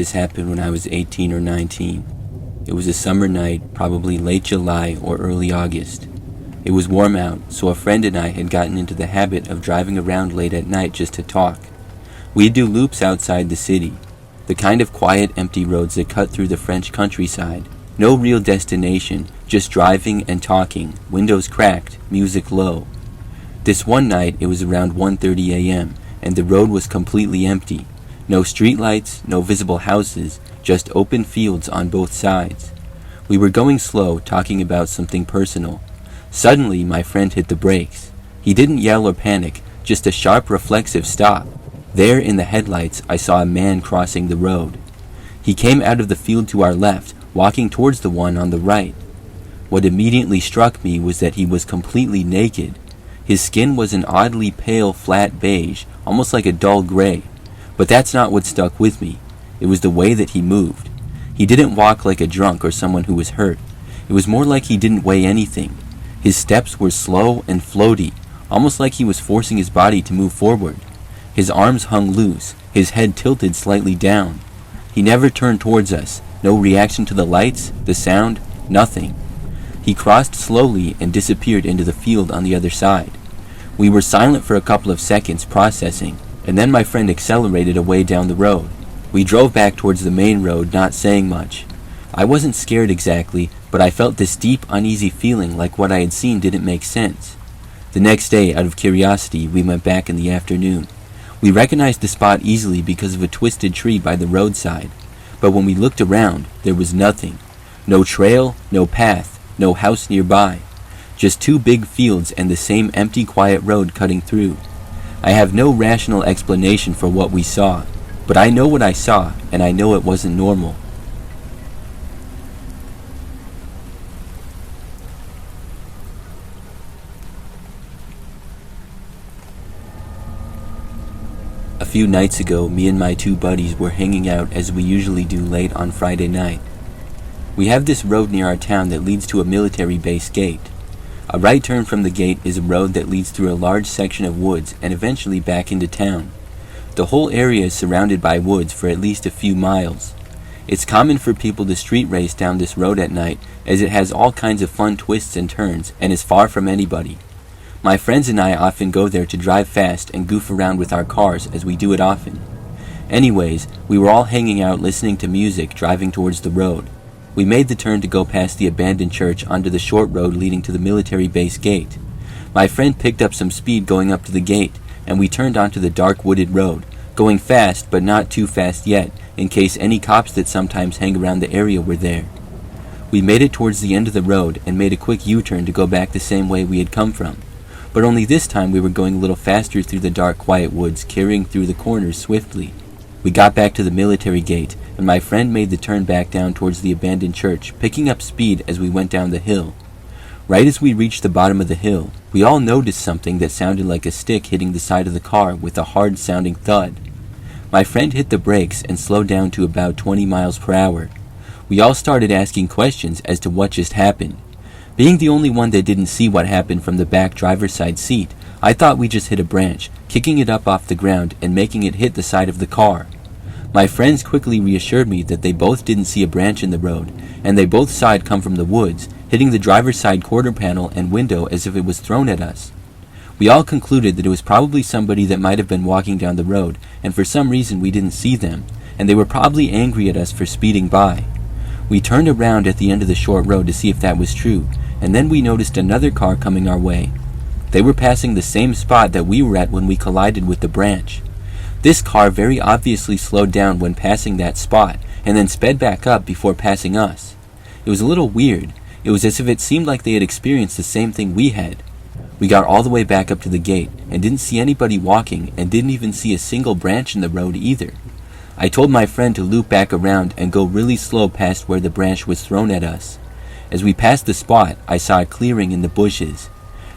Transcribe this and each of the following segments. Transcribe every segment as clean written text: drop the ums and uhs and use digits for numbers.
This happened when I was 18 or 19. It was a summer night, probably late July or early August. It was warm out, so a friend and I had gotten into the habit of driving around late at night just to talk. We'd do loops outside the city, the kind of quiet, empty roads that cut through the French countryside. No real destination, just driving and talking, windows cracked, music low. This one night, it was around 1:30 a.m., and the road was completely empty. No streetlights, no visible houses, just open fields on both sides. We were going slow, talking about something personal. Suddenly, my friend hit the brakes. He didn't yell or panic, just a sharp, reflexive stop. There in the headlights, I saw a man crossing the road. He came out of the field to our left, walking towards the one on the right. What immediately struck me was that he was completely naked. His skin was an oddly pale, flat beige, almost like a dull gray. But that's not what stuck with me. It was the way that he moved. He didn't walk like a drunk or someone who was hurt. It was more like he didn't weigh anything. His steps were slow and floaty, almost like he was forcing his body to move forward. His arms hung loose, his head tilted slightly down. He never turned towards us, no reaction to the lights, the sound, nothing. He crossed slowly and disappeared into the field on the other side. We were silent for a couple of seconds, processing, and then my friend accelerated away down the road. We drove back towards the main road, not saying much. I wasn't scared exactly, but I felt this deep, uneasy feeling like what I had seen didn't make sense. The next day, out of curiosity, we went back in the afternoon. We recognized the spot easily because of a twisted tree by the roadside, but when we looked around, there was nothing. No trail, no path, no house nearby. Just two big fields and the same empty, quiet road cutting through. I have no rational explanation for what we saw, but I know what I saw, and I know it wasn't normal. A few nights ago, me and my two buddies were hanging out as we usually do late on Friday night. We have this road near our town that leads to a military base gate. A right turn from the gate is a road that leads through a large section of woods and eventually back into town. The whole area is surrounded by woods for at least a few miles. It's common for people to street race down this road at night, as it has all kinds of fun twists and turns and is far from anybody. My friends and I often go there to drive fast and goof around with our cars, as we do it often. Anyways, we were all hanging out listening to music, driving towards the road. We made the turn to go past the abandoned church onto the short road leading to the military base gate. My friend picked up some speed going up to the gate, and we turned onto the dark wooded road, going fast but not too fast yet, in case any cops that sometimes hang around the area were there. We made it towards the end of the road and made a quick U-turn to go back the same way we had come from. But only this time we were going a little faster through the dark, quiet woods, carrying through the corners swiftly. We got back to the military gate, and my friend made the turn back down towards the abandoned church, picking up speed as we went down the hill. Right as we reached the bottom of the hill, we all noticed something that sounded like a stick hitting the side of the car with a hard-sounding thud. My friend hit the brakes and slowed down to about 20 miles per hour. We all started asking questions as to what just happened. Being the only one that didn't see what happened from the back driver's side seat, I thought we just hit a branch, kicking it up off the ground and making it hit the side of the car. My friends quickly reassured me that they both didn't see a branch in the road, and they both saw it come from the woods, hitting the driver's side quarter panel and window as if it was thrown at us. We all concluded that it was probably somebody that might have been walking down the road, and for some reason we didn't see them, and they were probably angry at us for speeding by. We turned around at the end of the short road to see if that was true, and then we noticed another car coming our way. They were passing the same spot that we were at when we collided with the branch. This car very obviously slowed down when passing that spot, and then sped back up before passing us. It was a little weird. It was as if it seemed like they had experienced the same thing we had. We got all the way back up to the gate, and didn't see anybody walking, and didn't even see a single branch in the road either. I told my friend to loop back around and go really slow past where the branch was thrown at us. As we passed the spot, I saw a clearing in the bushes.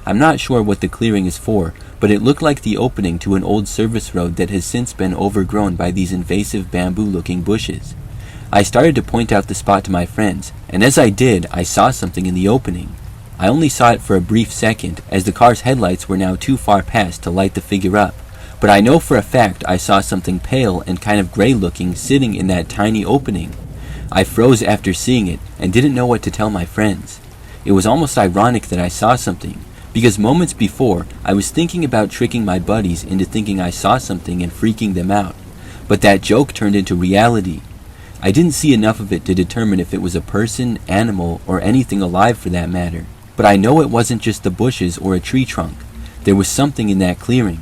I'm not sure what the clearing is for, but it looked like the opening to an old service road that has since been overgrown by these invasive bamboo-looking bushes. I started to point out the spot to my friends, and as I did, I saw something in the opening. I only saw it for a brief second, as the car's headlights were now too far past to light the figure up, But I know for a fact I saw something pale and kind of gray looking sitting in that tiny opening. I froze after seeing it and didn't know what to tell my friends. It was almost ironic that I saw something, because moments before I was thinking about tricking my buddies into thinking I saw something and freaking them out. But that joke turned into reality. I didn't see enough of it to determine if it was a person, animal, or anything alive for that matter. But I know it wasn't just the bushes or a tree trunk. There was something in that clearing.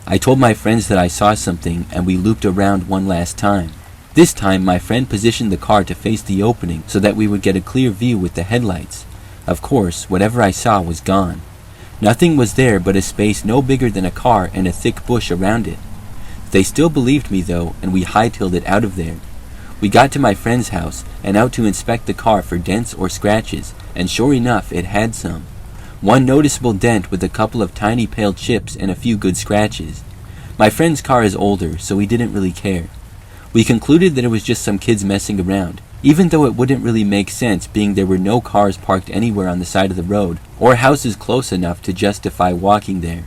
I told my friends that I saw something, and we looped around one last time. This time my friend positioned the car to face the opening so that we would get a clear view with the headlights. Of course, whatever I saw was gone. Nothing was there but a space no bigger than a car and a thick bush around it. They still believed me though, and we hightailed it out of there. We got to my friend's house and out to inspect the car for dents or scratches, and sure enough it had some. One noticeable dent with a couple of tiny pale chips and a few good scratches. My friend's car is older, so we didn't really care. We concluded that it was just some kids messing around, even though it wouldn't really make sense being there were no cars parked anywhere on the side of the road, or houses close enough to justify walking there.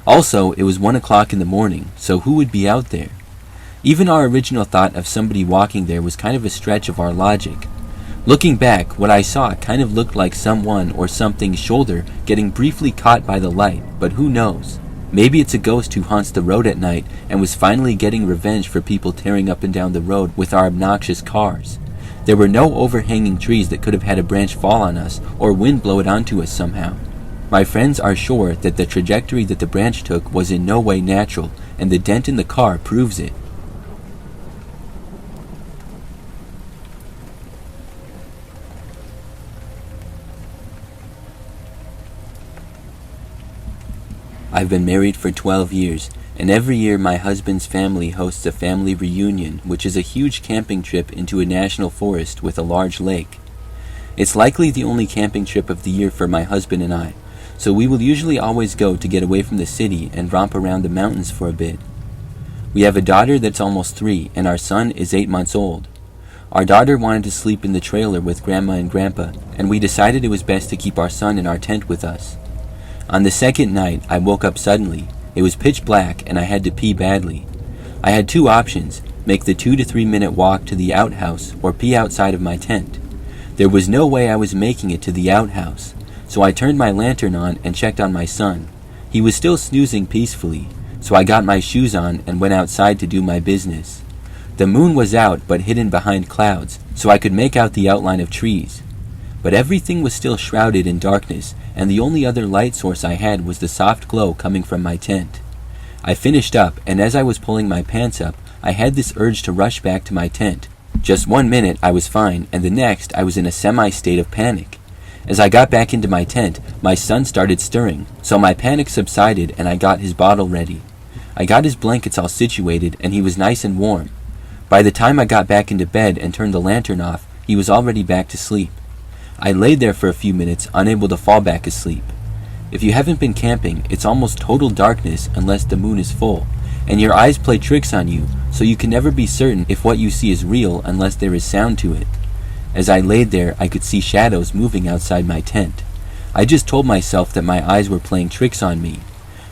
Also, it was 1 o'clock in the morning, so who would be out there? Even our original thought of somebody walking there was kind of a stretch of our logic. Looking back, what I saw kind of looked like someone or something's shoulder getting briefly caught by the light, but who knows? Maybe it's a ghost who haunts the road at night and was finally getting revenge for people tearing up and down the road with our obnoxious cars. There were no overhanging trees that could have had a branch fall on us or wind blow it onto us somehow. My friends are sure that the trajectory that the branch took was in no way natural, and the dent in the car proves it. I've been married for 12 years, and every year my husband's family hosts a family reunion, which is a huge camping trip into a national forest with a large lake. It's likely the only camping trip of the year for my husband and I, so we will usually always go to get away from the city and romp around the mountains for a bit. We have a daughter that's almost 3, and our son is 8 months old. Our daughter wanted to sleep in the trailer with Grandma and Grandpa, and we decided it was best to keep our son in our tent with us. On the second night, I woke up suddenly. It was pitch black, and I had to pee badly. I had 2 options: make the 2 to 3 minute walk to the outhouse or pee outside of my tent. There was no way I was making it to the outhouse, so I turned my lantern on and checked on my son. He was still snoozing peacefully, so I got my shoes on and went outside to do my business. The moon was out but hidden behind clouds, so I could make out the outline of trees. But everything was still shrouded in darkness, and the only other light source I had was the soft glow coming from my tent. I finished up, and as I was pulling my pants up, I had this urge to rush back to my tent. Just 1 minute I was fine, and the next I was in a semi-state of panic. As I got back into my tent, my son started stirring, so my panic subsided and I got his bottle ready. I got his blankets all situated, and he was nice and warm. By the time I got back into bed and turned the lantern off, he was already back to sleep. I laid there for a few minutes, unable to fall back asleep. If you haven't been camping, it's almost total darkness unless the moon is full, and your eyes play tricks on you, so you can never be certain if what you see is real unless there is sound to it. As I laid there, I could see shadows moving outside my tent. I just told myself that my eyes were playing tricks on me.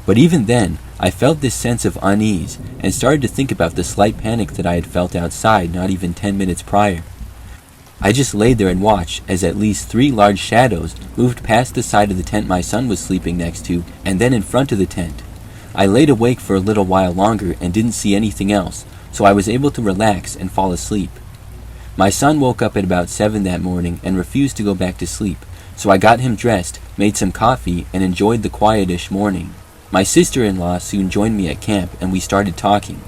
But even then, I felt this sense of unease, and started to think about the slight panic that I had felt outside not even 10 minutes prior. I just laid there and watched as at least 3 large shadows moved past the side of the tent my son was sleeping next to, and then in front of the tent. I laid awake for a little while longer and didn't see anything else, so I was able to relax and fall asleep. My son woke up at about 7 that morning and refused to go back to sleep, so I got him dressed, made some coffee, and enjoyed the quietish morning. My sister-in-law soon joined me at camp, and we started talking.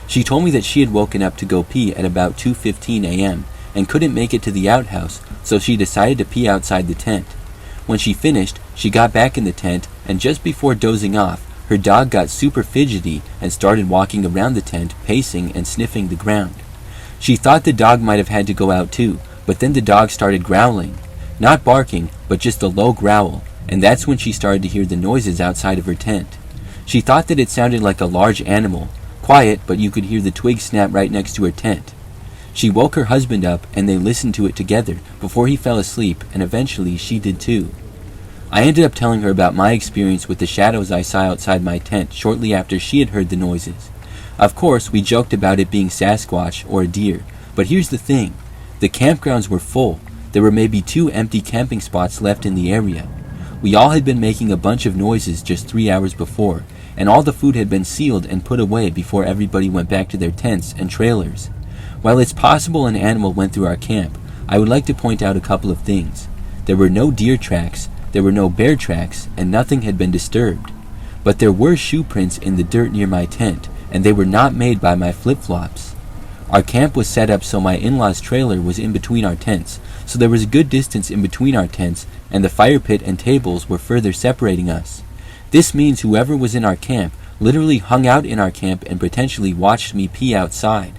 She told me that she had woken up to go pee at about 2:15 a.m., and couldn't make it to the outhouse, so she decided to pee outside the tent. When she finished, she got back in the tent, and just before dozing off, her dog got super fidgety and started walking around the tent, pacing and sniffing the ground. She thought the dog might have had to go out too, but then the dog started growling. Not barking, but just a low growl, and that's when she started to hear the noises outside of her tent. She thought that it sounded like a large animal, quiet, but you could hear the twigs snap right next to her tent. She woke her husband up, and they listened to it together before he fell asleep, and eventually she did too. I ended up telling her about my experience with the shadows I saw outside my tent shortly after she had heard the noises. Of course, we joked about it being Sasquatch or a deer, but here's the thing. The campgrounds were full. There were maybe 2 empty camping spots left in the area. We all had been making a bunch of noises just 3 hours before, and all the food had been sealed and put away before everybody went back to their tents and trailers. While it's possible an animal went through our camp, I would like to point out a couple of things. There were no deer tracks, there were no bear tracks, and nothing had been disturbed. But there were shoe prints in the dirt near my tent, and they were not made by my flip-flops. Our camp was set up so my in-laws' trailer was in between our tents, so there was a good distance in between our tents, and the fire pit and tables were further separating us. This means whoever was in our camp literally hung out in our camp and potentially watched me pee outside.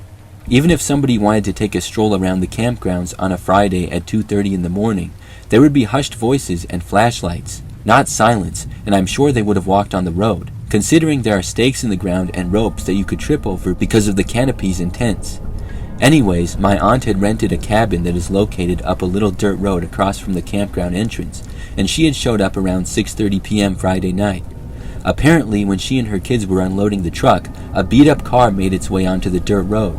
Even if somebody wanted to take a stroll around the campgrounds on a Friday at 2:30 in the morning, there would be hushed voices and flashlights, not silence, and I'm sure they would have walked on the road, considering there are stakes in the ground and ropes that you could trip over because of the canopies and tents. Anyways, my aunt had rented a cabin that is located up a little dirt road across from the campground entrance, and she had showed up around 6:30 p.m. Friday night. Apparently, when she and her kids were unloading the truck, a beat-up car made its way onto the dirt road.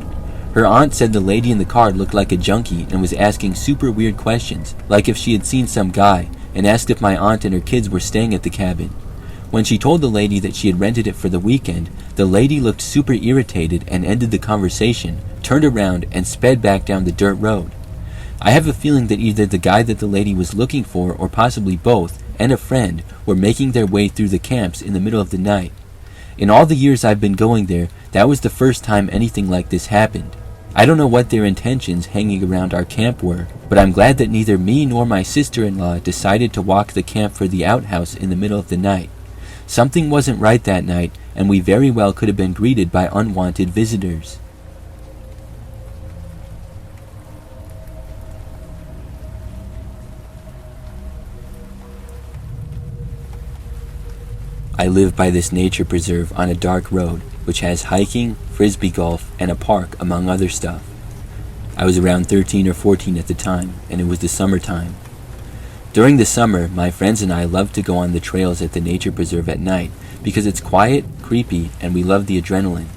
Her aunt said the lady in the car looked like a junkie and was asking super weird questions, like if she had seen some guy, and asked if my aunt and her kids were staying at the cabin. When she told the lady that she had rented it for the weekend, the lady looked super irritated and ended the conversation, turned around, and sped back down the dirt road. I have a feeling that either the guy that the lady was looking for, or possibly both, and a friend, were making their way through the camps in the middle of the night. In all the years I've been going there, that was the first time anything like this happened. I don't know what their intentions hanging around our camp were, but I'm glad that neither me nor my sister-in-law decided to walk the camp for the outhouse in the middle of the night. Something wasn't right that night, and we very well could have been greeted by unwanted visitors. I live by this nature preserve on a dark road, which has hiking, frisbee golf, and a park, among other stuff. I was around 13 or 14 at the time, and it was the summertime. During the summer, my friends and I loved to go on the trails at the nature preserve at night because it's quiet, creepy, and we love the adrenaline.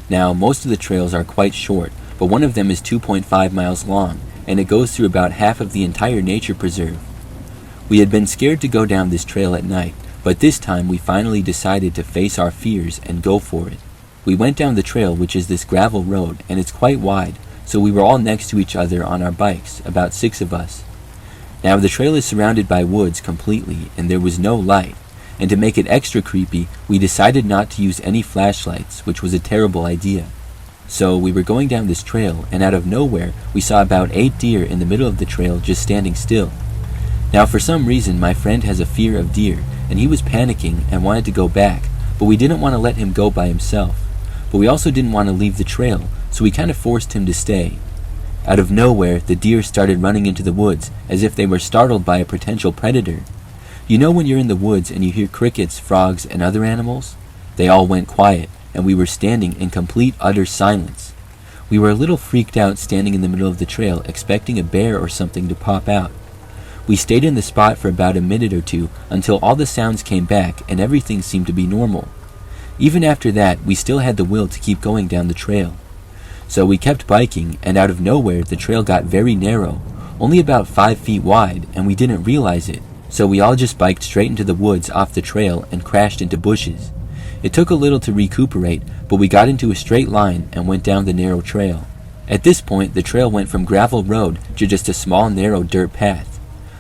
Now, most of the trails are quite short, but one of them is 2.5 miles long, and it goes through about half of the entire nature preserve. We had been scared to go down this trail at night, but this time we finally decided to face our fears and go for it. We went down the trail, which is this gravel road, and it's quite wide, so we were all next to each other on our bikes, about 6 of us. Now the trail is surrounded by woods completely, and there was no light, and to make it extra creepy, we decided not to use any flashlights, which was a terrible idea. So we were going down this trail, and out of nowhere, we saw about 8 deer in the middle of the trail just standing still. Now for some reason, my friend has a fear of deer, and he was panicking and wanted to go back, but we didn't want to let him go by himself. But we also didn't want to leave the trail, so we kind of forced him to stay. Out of nowhere, the deer started running into the woods, as if they were startled by a potential predator. You know when you're in the woods and you hear crickets, frogs, and other animals? They all went quiet, and we were standing in complete utter silence. We were a little freaked out standing in the middle of the trail, expecting a bear or something to pop out. We stayed in the spot for about a minute or two until all the sounds came back and everything seemed to be normal. Even after that, we still had the will to keep going down the trail. So we kept biking, and out of nowhere the trail got very narrow, only about 5 feet wide, and we didn't realize it. So we all just biked straight into the woods off the trail and crashed into bushes. It took a little to recuperate, but we got into a straight line and went down the narrow trail. At this point, the trail went from gravel road to just a small narrow dirt path.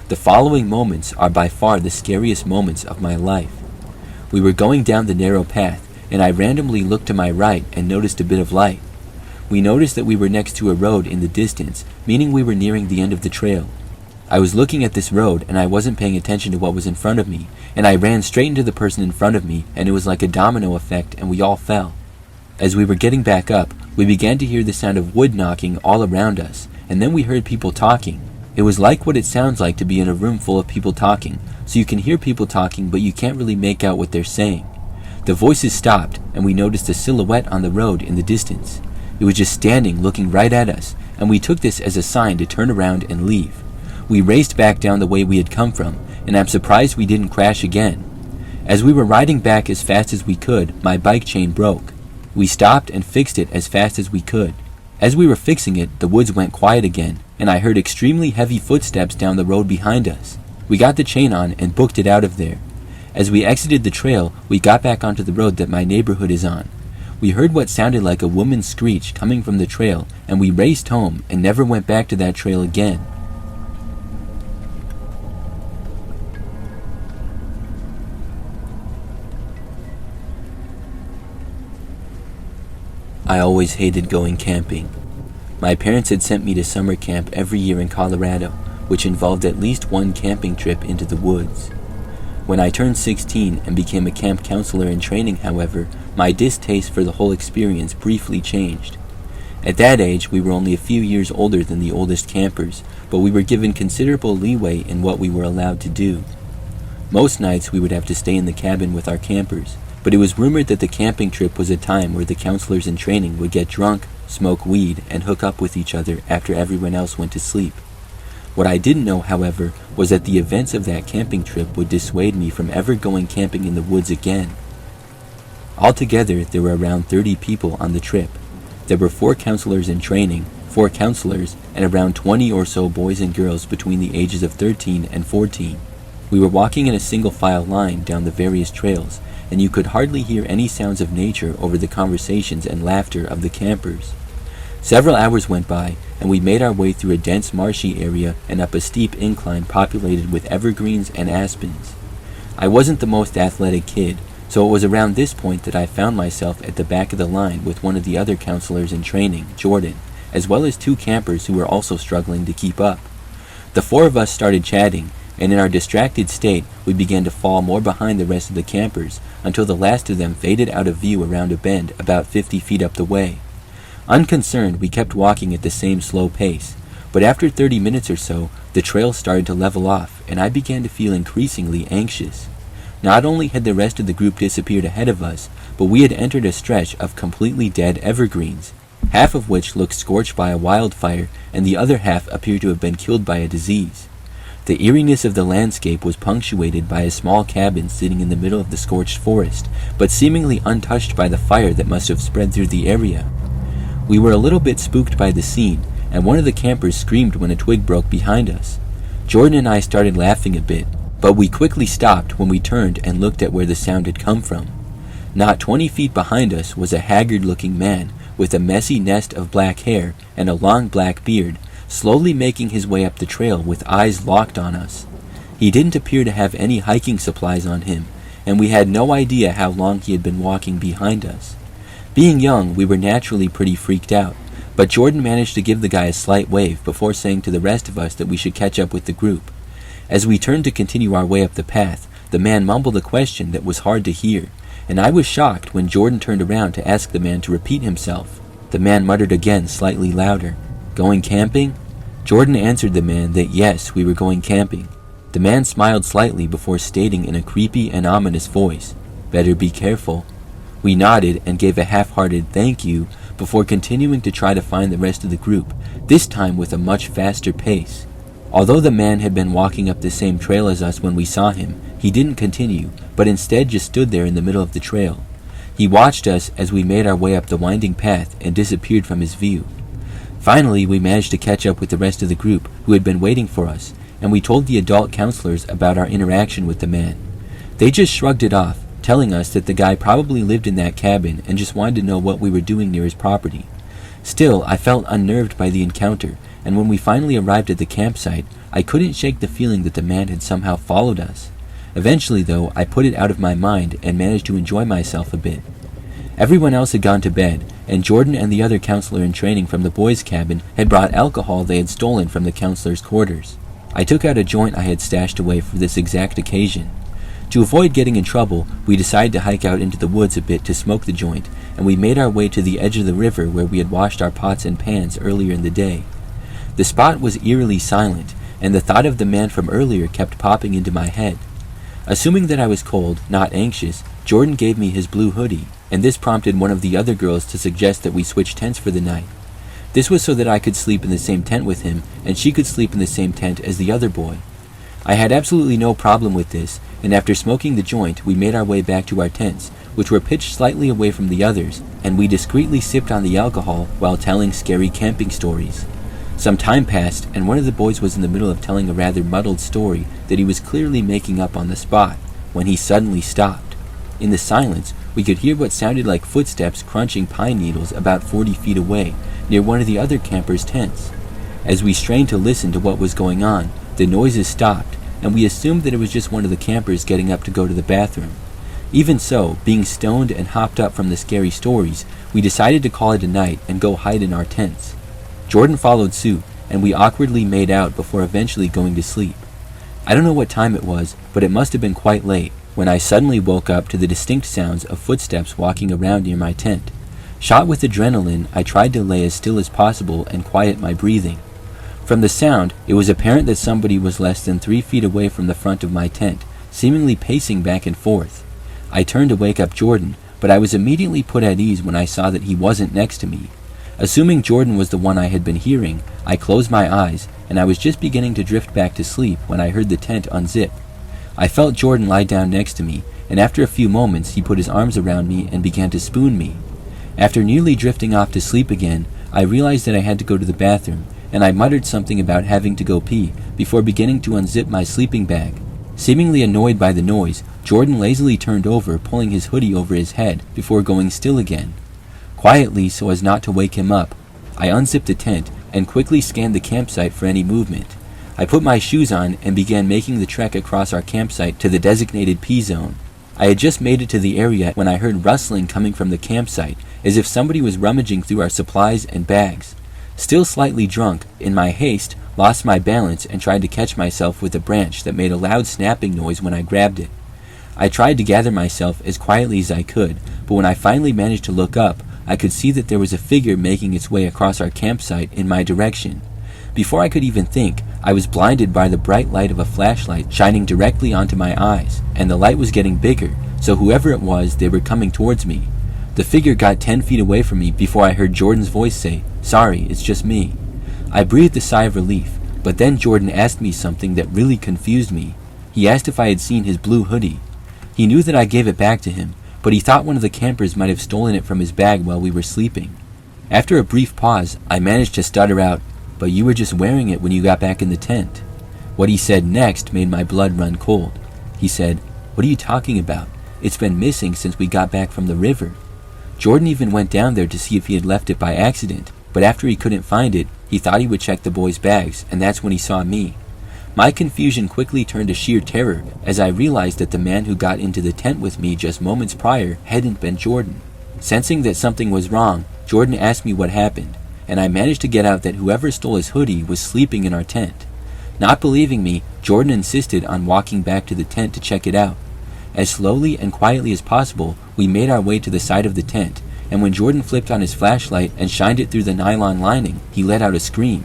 The following moments are by far the scariest moments of my life. We were going down the narrow path, and I randomly looked to my right and noticed a bit of light. We noticed that we were next to a road in the distance, meaning we were nearing the end of the trail. I was looking at this road, and I wasn't paying attention to what was in front of me, and I ran straight into the person in front of me, and it was like a domino effect, and we all fell. As we were getting back up, we began to hear the sound of wood knocking all around us, and then we heard people talking. It was like what it sounds like to be in a room full of people talking, so you can hear people talking, but you can't really make out what they're saying. The voices stopped, and we noticed a silhouette on the road in the distance. It was just standing, looking right at us, and we took this as a sign to turn around and leave. We raced back down the way we had come from, and I'm surprised we didn't crash again. As we were riding back as fast as we could, my bike chain broke. We stopped and fixed it as fast as we could. As we were fixing it, the woods went quiet again, and I heard extremely heavy footsteps down the road behind us. We got the chain on and booked it out of there. As we exited the trail, we got back onto the road that my neighborhood is on. We heard what sounded like a woman's screech coming from the trail, and we raced home and never went back to that trail again. I always hated going camping. My parents had sent me to summer camp every year in Colorado, which involved at least one camping trip into the woods. When I turned 16 and became a camp counselor in training, however, my distaste for the whole experience briefly changed. At that age, we were only a few years older than the oldest campers, but we were given considerable leeway in what we were allowed to do. Most nights we would have to stay in the cabin with our campers, but it was rumored that the camping trip was a time where the counselors in training would get drunk, smoke weed, and hook up with each other after everyone else went to sleep. What I didn't know, however, was that the events of that camping trip would dissuade me from ever going camping in the woods again. Altogether, there were around 30 people on the trip. There were 4 counselors in training, 4 counselors, and around 20 or so boys and girls between the ages of 13 and 14. We were walking in a single file line down the various trails, and you could hardly hear any sounds of nature over the conversations and laughter of the campers. Several hours went by, and we made our way through a dense marshy area and up a steep incline populated with evergreens and aspens. I wasn't the most athletic kid, so it was around this point that I found myself at the back of the line with one of the other counselors in training, Jordan, as well as 2 campers who were also struggling to keep up. The 4 of us started chatting, and in our distracted state, we began to fall more behind the rest of the campers until the last of them faded out of view around a bend about 50 feet up the way. Unconcerned, we kept walking at the same slow pace, but after 30 minutes or so, the trail started to level off, and I began to feel increasingly anxious. Not only had the rest of the group disappeared ahead of us, but we had entered a stretch of completely dead evergreens, half of which looked scorched by a wildfire, and the other half appeared to have been killed by a disease. The eeriness of the landscape was punctuated by a small cabin sitting in the middle of the scorched forest, but seemingly untouched by the fire that must have spread through the area. We were a little bit spooked by the scene, and one of the campers screamed when a twig broke behind us. Jordan and I started laughing a bit, but we quickly stopped when we turned and looked at where the sound had come from. Not 20 feet behind us was a haggard-looking man with a messy nest of black hair and a long black beard, slowly making his way up the trail with eyes locked on us. He didn't appear to have any hiking supplies on him, and we had no idea how long he had been walking behind us. Being young, we were naturally pretty freaked out, but Jordan managed to give the guy a slight wave before saying to the rest of us that we should catch up with the group. As we turned to continue our way up the path, the man mumbled a question that was hard to hear, and I was shocked when Jordan turned around to ask the man to repeat himself. The man muttered again slightly louder, "Going camping?" Jordan answered the man that yes, we were going camping. The man smiled slightly before stating in a creepy and ominous voice, "Better be careful." We nodded and gave a half-hearted thank you before continuing to try to find the rest of the group, this time with a much faster pace. Although the man had been walking up the same trail as us when we saw him, he didn't continue, but instead just stood there in the middle of the trail. He watched us as we made our way up the winding path and disappeared from his view. Finally, we managed to catch up with the rest of the group who had been waiting for us, and we told the adult counselors about our interaction with the man. They just shrugged it off, telling us that the guy probably lived in that cabin and just wanted to know what we were doing near his property. Still, I felt unnerved by the encounter, and when we finally arrived at the campsite, I couldn't shake the feeling that the man had somehow followed us. Eventually, though, I put it out of my mind and managed to enjoy myself a bit. Everyone else had gone to bed, and Jordan and the other counselor in training from the boys' cabin had brought alcohol they had stolen from the counselors' quarters. I took out a joint I had stashed away for this exact occasion. To avoid getting in trouble, we decided to hike out into the woods a bit to smoke the joint, and we made our way to the edge of the river where we had washed our pots and pans earlier in the day. The spot was eerily silent, and the thought of the man from earlier kept popping into my head. Assuming that I was cold, not anxious, Jordan gave me his blue hoodie, and this prompted one of the other girls to suggest that we switch tents for the night. This was so that I could sleep in the same tent with him, and she could sleep in the same tent as the other boy. I had absolutely no problem with this, and after smoking the joint, we made our way back to our tents, which were pitched slightly away from the others, and we discreetly sipped on the alcohol while telling scary camping stories. Some time passed, and one of the boys was in the middle of telling a rather muddled story that he was clearly making up on the spot, when he suddenly stopped. In the silence, we could hear what sounded like footsteps crunching pine needles about 40 feet away, near one of the other campers' tents. As we strained to listen to what was going on, the noises stopped, and we assumed that it was just one of the campers getting up to go to the bathroom. Even so, being stoned and hopped up from the scary stories, we decided to call it a night and go hide in our tents. Jordan followed suit, and we awkwardly made out before eventually going to sleep. I don't know what time it was, but it must have been quite late, when I suddenly woke up to the distinct sounds of footsteps walking around near my tent. Shot with adrenaline, I tried to lay as still as possible and quiet my breathing. From the sound, it was apparent that somebody was less than 3 feet away from the front of my tent, seemingly pacing back and forth. I turned to wake up Jordan, but I was immediately put at ease when I saw that he wasn't next to me. Assuming Jordan was the one I had been hearing, I closed my eyes, and I was just beginning to drift back to sleep when I heard the tent unzip. I felt Jordan lie down next to me, and after a few moments he put his arms around me and began to spoon me. After nearly drifting off to sleep again, I realized that I had to go to the bathroom, and I muttered something about having to go pee before beginning to unzip my sleeping bag. Seemingly annoyed by the noise, Jordan lazily turned over, pulling his hoodie over his head before going still again. Quietly, so as not to wake him up, I unzipped the tent and quickly scanned the campsite for any movement. I put my shoes on and began making the trek across our campsite to the designated pee zone. I had just made it to the area when I heard rustling coming from the campsite, as if somebody was rummaging through our supplies and bags. Still slightly drunk, in my haste, lost my balance and tried to catch myself with a branch that made a loud snapping noise when I grabbed it. I tried to gather myself as quietly as I could, but when I finally managed to look up, I could see that there was a figure making its way across our campsite in my direction. Before I could even think, I was blinded by the bright light of a flashlight shining directly onto my eyes, and the light was getting bigger, so whoever it was, they were coming towards me. The figure got 10 feet away from me before I heard Jordan's voice say, "Sorry, it's just me." I breathed a sigh of relief, but then Jordan asked me something that really confused me. He asked if I had seen his blue hoodie. He knew that I gave it back to him, but he thought one of the campers might have stolen it from his bag while we were sleeping. After a brief pause, I managed to stutter out, "But you were just wearing it when you got back in the tent." What he said next made my blood run cold. He said, "What are you talking about? It's been missing since we got back from the river." Jordan even went down there to see if he had left it by accident, but after he couldn't find it, he thought he would check the boys' bags, and that's when he saw me. My confusion quickly turned to sheer terror as I realized that the man who got into the tent with me just moments prior hadn't been Jordan. Sensing that something was wrong, Jordan asked me what happened, and I managed to get out that whoever stole his hoodie was sleeping in our tent. Not believing me, Jordan insisted on walking back to the tent to check it out. As slowly and quietly as possible, we made our way to the side of the tent, and when Jordan flipped on his flashlight and shined it through the nylon lining, he let out a scream.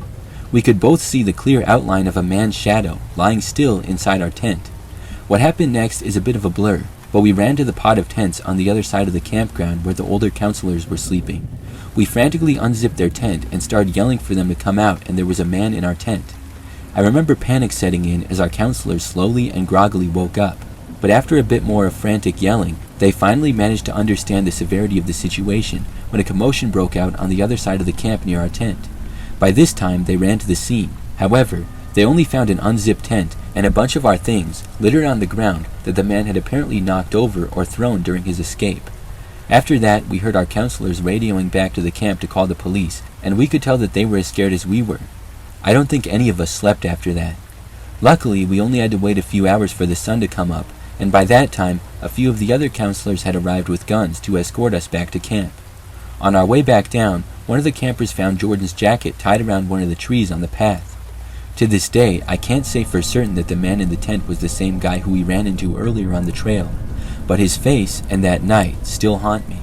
We could both see the clear outline of a man's shadow lying still inside our tent. What happened next is a bit of a blur, but we ran to the pod of tents on the other side of the campground where the older counselors were sleeping. We frantically unzipped their tent and started yelling for them to come out, and there was a man in our tent. I remember panic setting in as our counselors slowly and groggily woke up, but after a bit more of frantic yelling, they finally managed to understand the severity of the situation when a commotion broke out on the other side of the camp near our tent. By this time, they ran to the scene. However, they only found an unzipped tent and a bunch of our things littered on the ground that the man had apparently knocked over or thrown during his escape. After that, we heard our counselors radioing back to the camp to call the police, and we could tell that they were as scared as we were. I don't think any of us slept after that. Luckily, we only had to wait a few hours for the sun to come up, and by that time, a few of the other counselors had arrived with guns to escort us back to camp. On our way back down, one of the campers found Jordan's jacket tied around one of the trees on the path. To this day, I can't say for certain that the man in the tent was the same guy who we ran into earlier on the trail, but his face and that night still haunt me.